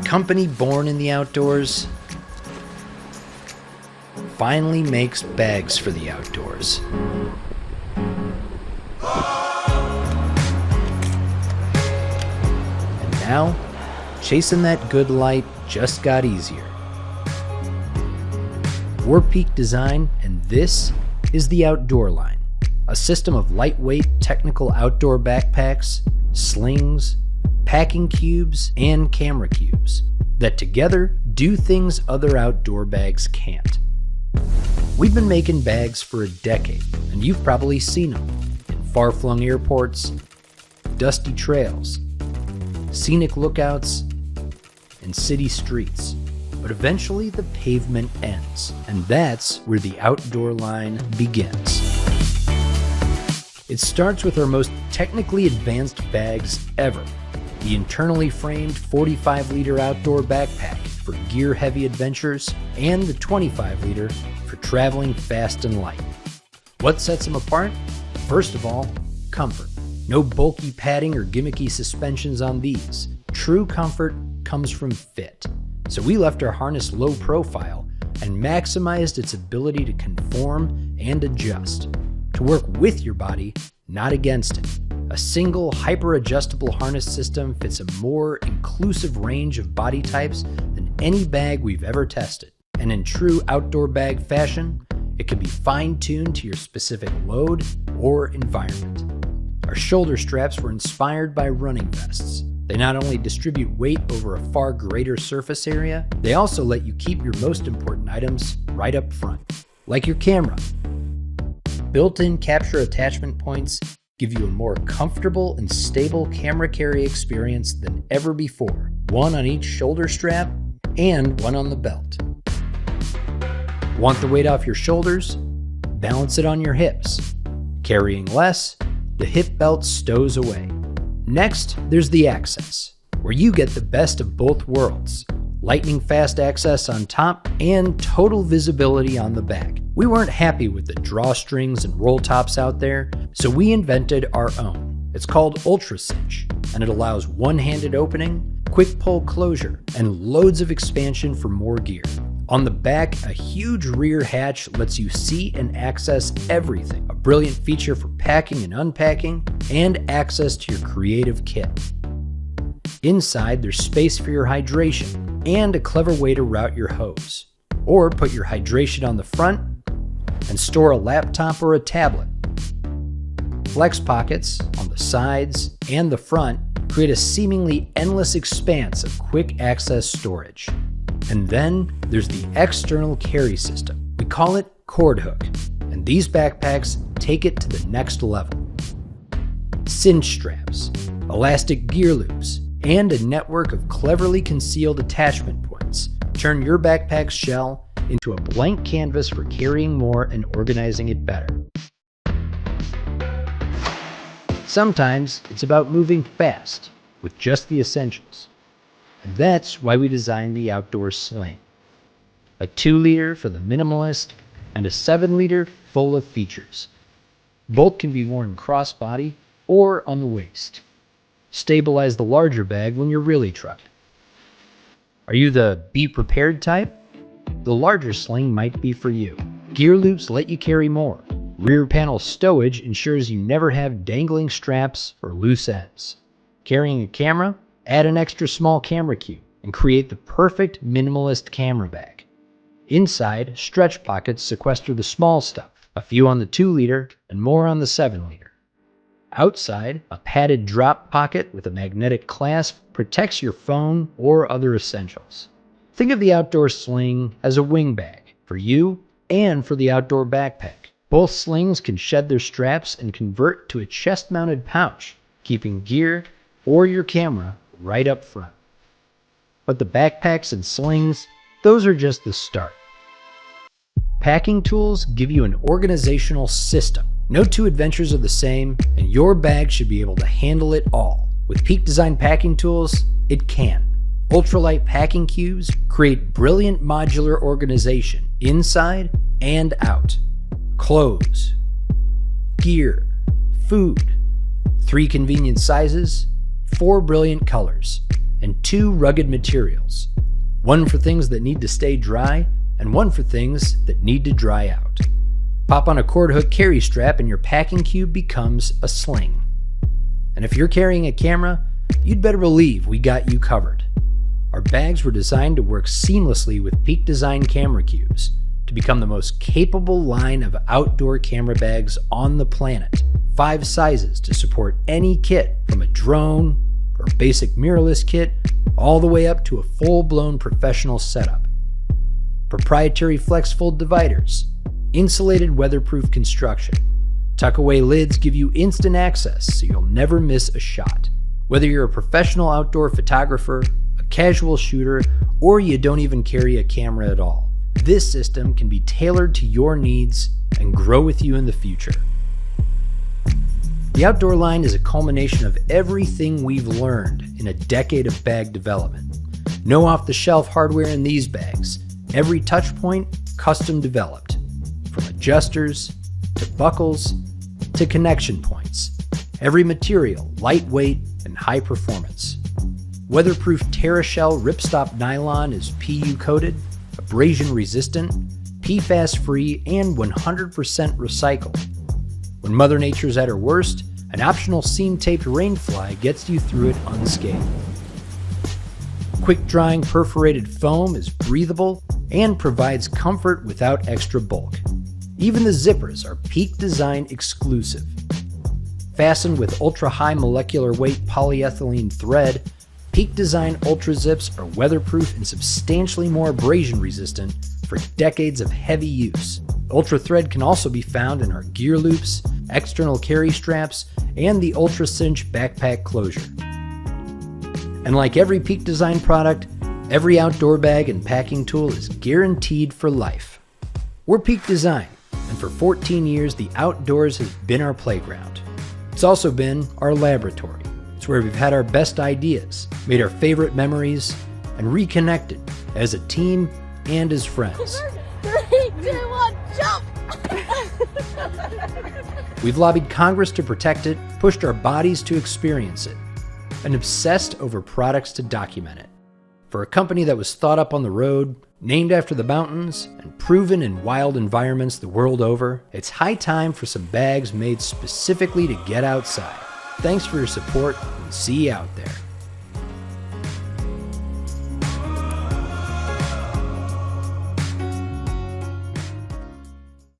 company born in the outdoors finally makes bags for the outdoors. And now, chasing that good light just got easier. We're Peak Design, and this is the Outdoor Line, a system of lightweight technical outdoor backpacks, slings, packing cubes, and camera cubes that together do things other outdoor bags can't. We've been making bags for a decade, and you've probably seen them in far-flung airports, dusty trails, scenic lookouts, and city streets. But eventually the pavement ends, and that's where the Outdoor Line begins. It starts with our most technically advanced bags ever, the internally framed 45-liter outdoor backpack for gear-heavy adventures, and the 25-liter for traveling fast and light. What sets them apart? First of all, comfort. No bulky padding or gimmicky suspensions on these. True comfort comes from fit. So we left our harness low profile and maximized its ability to conform and adjust, to work with your body, not against it. A single hyper-adjustable harness system fits a more inclusive range of body types than any bag we've ever tested. And in true outdoor bag fashion, it can be fine-tuned to your specific load or environment. Our shoulder straps were inspired by running vests. They not only distribute weight over a far greater surface area, they also let you keep your most important items right up front, like your camera. Built-in capture attachment points give you a more comfortable and stable camera carry experience than ever before. One on each shoulder strap and one on the belt. Want the weight off your shoulders? Balance it on your hips. Carrying less, the hip belt stows away. Next, there's the access, where you get the best of both worlds. Lightning fast access on top and total visibility on the back. We weren't happy with the drawstrings and roll tops out there, so we invented our own. It's called Ultra Cinch, and it allows one-handed opening, quick pull closure, and loads of expansion for more gear. On the back, a huge rear hatch lets you see and access everything. A brilliant feature for packing and unpacking, and access to your creative kit. Inside, there's space for your hydration, and a clever way to route your hose. Or put your hydration on the front, and store a laptop or a tablet. Flex pockets on the sides and the front create a seemingly endless expanse of quick access storage. And then there's the external carry system. We call it Cord Hook, and these backpacks take it to the next level. Cinch straps, elastic gear loops, and a network of cleverly concealed attachment points turn your backpack's shell into a blank canvas for carrying more and organizing it better. Sometimes it's about moving fast with just the essentials. And that's why we designed the Outdoor Sling. A 2-liter for the minimalist and a 7-liter full of features. Both can be worn crossbody or on the waist. Stabilize the larger bag when you're really trucked. Are you the be prepared type? The larger sling might be for you. Gear loops let you carry more. Rear panel stowage ensures you never have dangling straps or loose ends. Carrying a camera? Add an extra small camera cube and create the perfect minimalist camera bag. Inside, stretch pockets sequester the small stuff, a few on the 2-liter and more on the 7-liter. Outside, a padded drop pocket with a magnetic clasp protects your phone or other essentials. Think of the Outdoor Sling as a wing bag for you and for the outdoor backpack. Both slings can shed their straps and convert to a chest-mounted pouch, keeping gear or your camera right up front. But the backpacks and slings, those are just the start. Packing tools give you an organizational system. No two adventures are the same, and your bag should be able to handle it all. With Peak Design packing tools, it can. Ultralight packing cubes create brilliant modular organization inside and out. Clothes, gear, food, 3 convenient sizes, 4 brilliant colors. and 2 rugged materials. One for things that need to stay dry, and one for things that need to dry out. Pop on a cord hook carry strap and your packing cube becomes a sling. And if you're carrying a camera, you'd better believe we got you covered. Our bags were designed to work seamlessly with Peak Design camera cubes to become the most capable line of outdoor camera bags on the planet. 5 sizes to support any kit from a drone or basic mirrorless kit all the way up to a full-blown professional setup. Proprietary flex-fold dividers, insulated weatherproof construction. Tuck-away lids give you instant access so you'll never miss a shot. Whether you're a professional outdoor photographer, a casual shooter, or you don't even carry a camera at all, this system can be tailored to your needs and grow with you in the future. The outdoor line is a culmination of everything we've learned in a decade of bag development. No off-the-shelf hardware in these bags. Every touch point custom developed. From adjusters, to buckles, to connection points. Every material lightweight and high performance. Weatherproof TerraShell ripstop nylon is PU coated, abrasion resistant, PFAS free, and 100% recycled. When Mother Nature's at her worst, an optional seam-taped rainfly gets you through it unscathed. Quick-drying perforated foam is breathable and provides comfort without extra bulk. Even the zippers are Peak Design exclusive. Fastened with ultra-high molecular weight polyethylene thread, Peak Design Ultra Zips are weatherproof and substantially more abrasion resistant for decades of heavy use. Ultra thread can also be found in our gear loops, external carry straps, and the Ultra Cinch backpack closure. And like every Peak Design product, every outdoor bag and packing tool is guaranteed for life. We're Peak Design, and for 14 years the outdoors has been our playground. It's also been our laboratory. It's where we've had our best ideas, made our favorite memories, and reconnected as a team and as friends. 3, 2, 1, jump! We've lobbied Congress to protect it, pushed our bodies to experience it, and obsessed over products to document it. For a company that was thought up on the road, named after the mountains, and proven in wild environments the world over, it's high time for some bags made specifically to get outside. Thanks for your support, and see you out there.